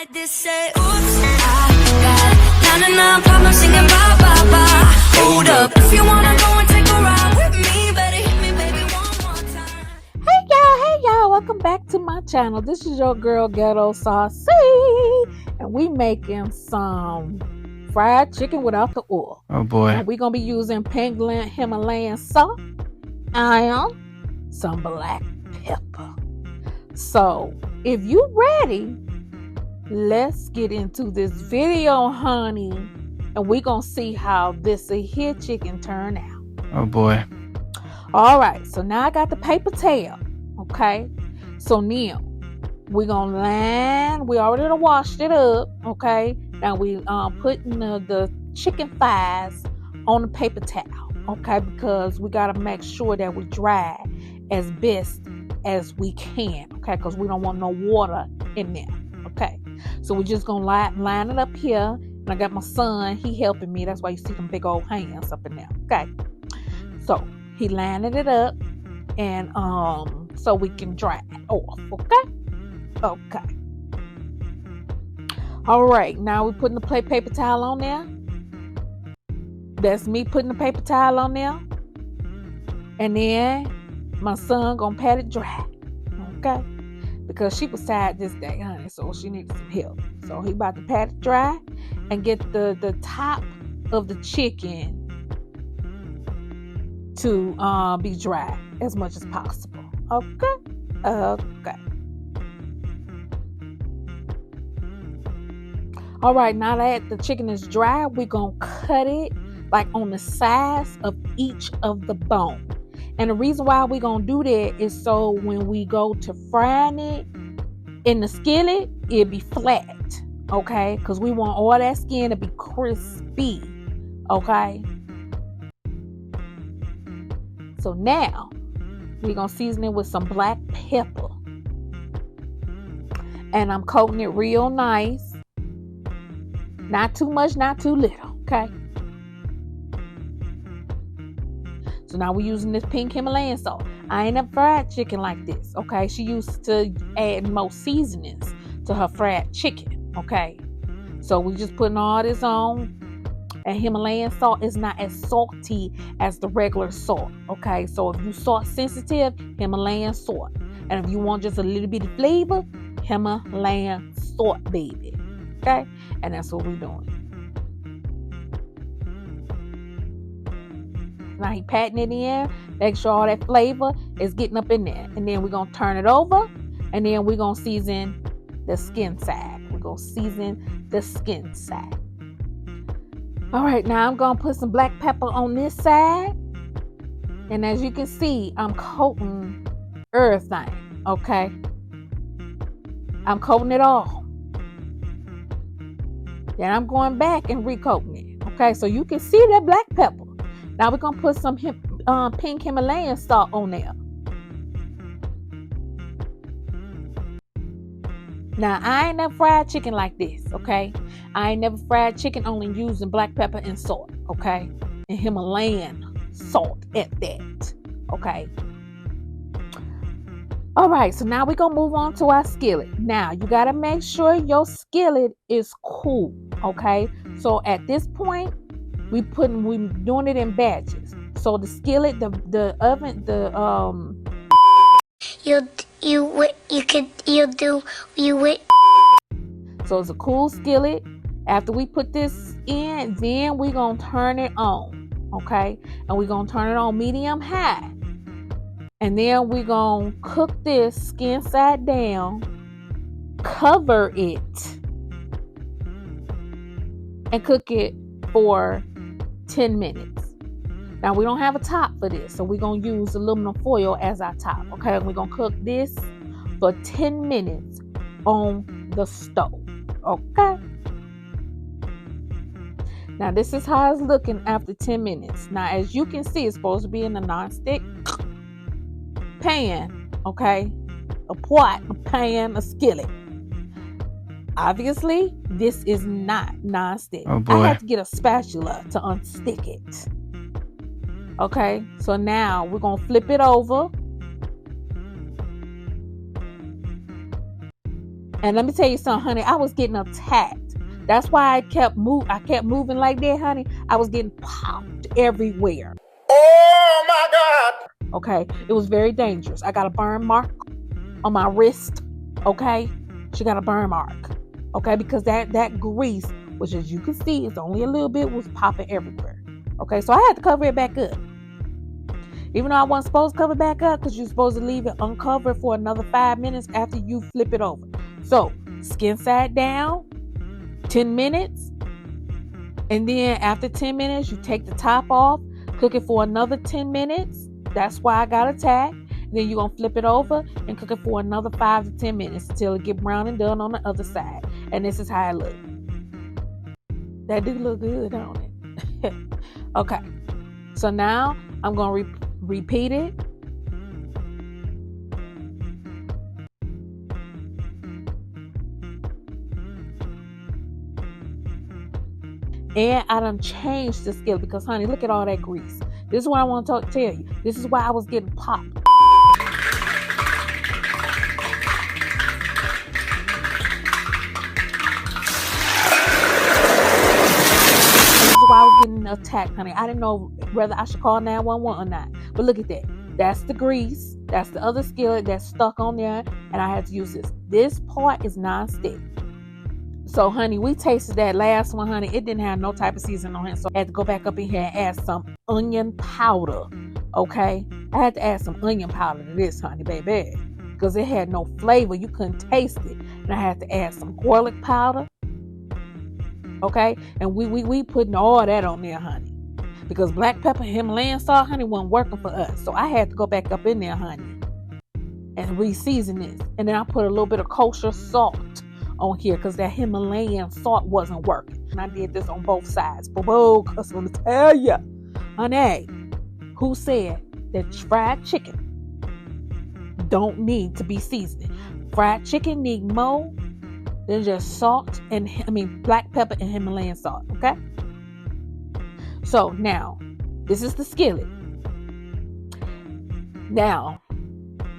I just say, oops, I got 99 problems singing bye, bye, bye. Hold up, if you wanna go and take a ride with me, better hit me, baby, one more time. Hey y'all, welcome back to my channel. This is your girl Ghetto Saucy, and we making some fried chicken without the oil. Oh boy. And we're gonna be using Penguin Himalayan salt, iron, some black pepper. So if you ready, let's get into this video, honey, and we're gonna see how this here chicken turn out. Oh boy. All right, so now I got the paper towel. Okay, so now we're gonna line. We already done washed it up. Okay, now we putting the chicken thighs on the paper towel. Okay, because we gotta make sure that we dry as best as we can. Okay, because we don't want no water in there. Okay, so we're just gonna line it up here. And I got my son, he helping me. That's why you see them big old hands up in there. Okay, so he lining it up, and so we can dry it off. Okay. All right, now we're putting the paper towel on there. That's me putting the paper towel on there, and then my son gonna pat it dry. Okay, because she was tired this day, honey, so she needed some help. So he about to pat it dry and get the top of the chicken to be dry as much as possible. Okay. All right, now that the chicken is dry, we're gonna cut it like on the size of each of the bone. And the reason why we're gonna do that is so when we go to frying it in the skillet, it'll be flat. Okay, because we want all that skin to be crispy. Okay. So now we're gonna season it with some black pepper, and I'm coating it real nice. Not too much, not too little. Okay. So now we're using this pink Himalayan salt. I ain't never fried chicken like this. Okay, she used to add more seasonings to her fried chicken. Okay, so we just putting all this on. And Himalayan salt is not as salty as the regular salt. Okay, so if you salt sensitive, Himalayan salt. And if you want just a little bit of flavor, Himalayan salt, baby. Okay, and that's what we're doing. Now he patting it in, make sure all that flavor is getting up in there. And then we're going to turn it over, and then we're going to season the skin side. We're going to season the skin side. All right, now I'm going to put some black pepper on this side. And as you can see, I'm coating everything, okay? I'm coating it all. Then I'm going back and recoating it, okay? So you can see that black pepper. Now we're going to put some pink Himalayan salt on there. Now, I ain't never fried chicken like this, okay? I ain't never fried chicken only using black pepper and salt, okay? And Himalayan salt at that, okay? All right, so now we're going to move on to our skillet. Now, you got to make sure your skillet is cool, okay? So at this point, we're doing it in batches. So the skillet, the oven, So it's a cool skillet. After we put this in, then we're going to turn it on, okay? And we're going to turn it on medium high. And then we're going to cook this skin side down, cover it, and cook it for 10 minutes. Now, we don't have a top for this, so we're going to use aluminum foil as our top, okay? We're going to cook this for 10 minutes on the stove, okay? Now, this is how it's looking after 10 minutes. Now, as you can see, it's supposed to be in a non-stick pan, okay? A pot, a pan, a skillet. Obviously, this is not non-stick. Oh boy. I had to get a spatula to unstick it. Okay, so now we're going to flip it over. And let me tell you something, honey, I was getting attacked. That's why I kept moving like that, honey. I was getting popped everywhere. Oh my God. Okay, it was very dangerous. I got a burn mark on my wrist. Okay, she got a burn mark. Okay, because that grease, which as you can see, is only a little bit, was popping everywhere. Okay, so I had to cover it back up. Even though I wasn't supposed to cover it back up, because you're supposed to leave it uncovered for another 5 minutes after you flip it over. So skin side down, 10 minutes, and then after 10 minutes you take the top off, cook it for another 10 minutes. That's why I got attacked. Then you're gonna flip it over and cook it for another 5 to 10 minutes until it get brown and done on the other side. And this is how it look. That do look good, don't it? Okay, so now I'm gonna repeat it. And I done changed the skillet because, honey, look at all that grease. This is what I want to tell you. This is why I was getting popped. This is why I was getting attacked, honey. I didn't know whether I should call 911 or not. But look at that. That's the grease. That's the other skillet that's stuck on there. And I had to use this. This part is non-stick. So, honey, we tasted that last one, honey. It didn't have no type of seasoning on it. So I had to go back up in here and add some onion powder. Okay? I had to add some onion powder to this, honey, baby. Because it had no flavor. You couldn't taste it. And I had to add some garlic powder. Okay? And we putting all that on there, honey. Because black pepper Himalayan salt, honey, wasn't working for us. So I had to go back up in there, honey, and re-season this. And then I put a little bit of kosher salt on here because that Himalayan salt wasn't working. And I did this on both sides. Because I'm going to tell you, honey, who said that fried chicken don't need to be seasoned? Fried chicken need more than just black pepper and Himalayan salt, okay? So now, this is the skillet. Now,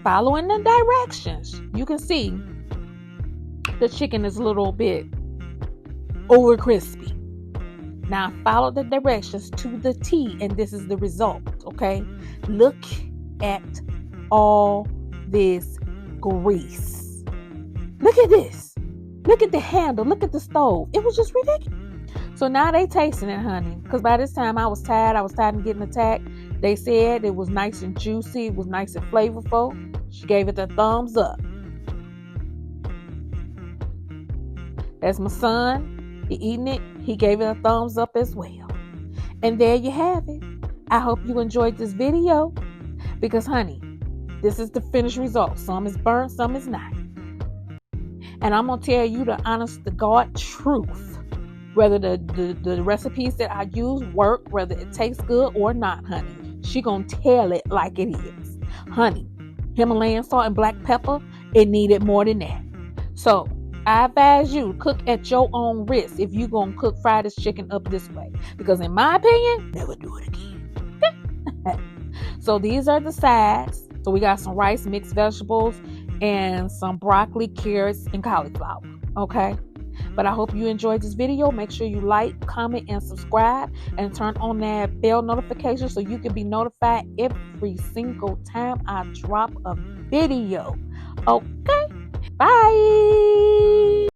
following the directions, you can see the chicken is a little bit over crispy. Now follow the directions to the T, and this is the result. Okay, look at all this grease. Look at this. Look at the handle. Look at the stove. It was just ridiculous. So now they tasting it, honey, because by this time I was tired of getting attacked. They said it was nice and juicy. It was nice and flavorful. She gave it a thumbs up. That's my son. He eating it. He gave it a thumbs up as well. And there you have it. I hope you enjoyed this video because, honey, this is the finished result. Some is burnt, some is not. And I'm going to tell you the honest to God truth. Whether the recipes that I use work, whether it tastes good or not, honey. She going to tell it like it is. Honey, Himalayan salt and black pepper, it needed more than that. So, I advise you to cook at your own risk if you're going to fry this chicken up this way. Because in my opinion, never do it again. So these are the sides. So we got some rice, mixed vegetables, and some broccoli, carrots, and cauliflower. Okay? But I hope you enjoyed this video. Make sure you like, comment, and subscribe. And turn on that bell notification so you can be notified every single time I drop a video. Okay? Bye.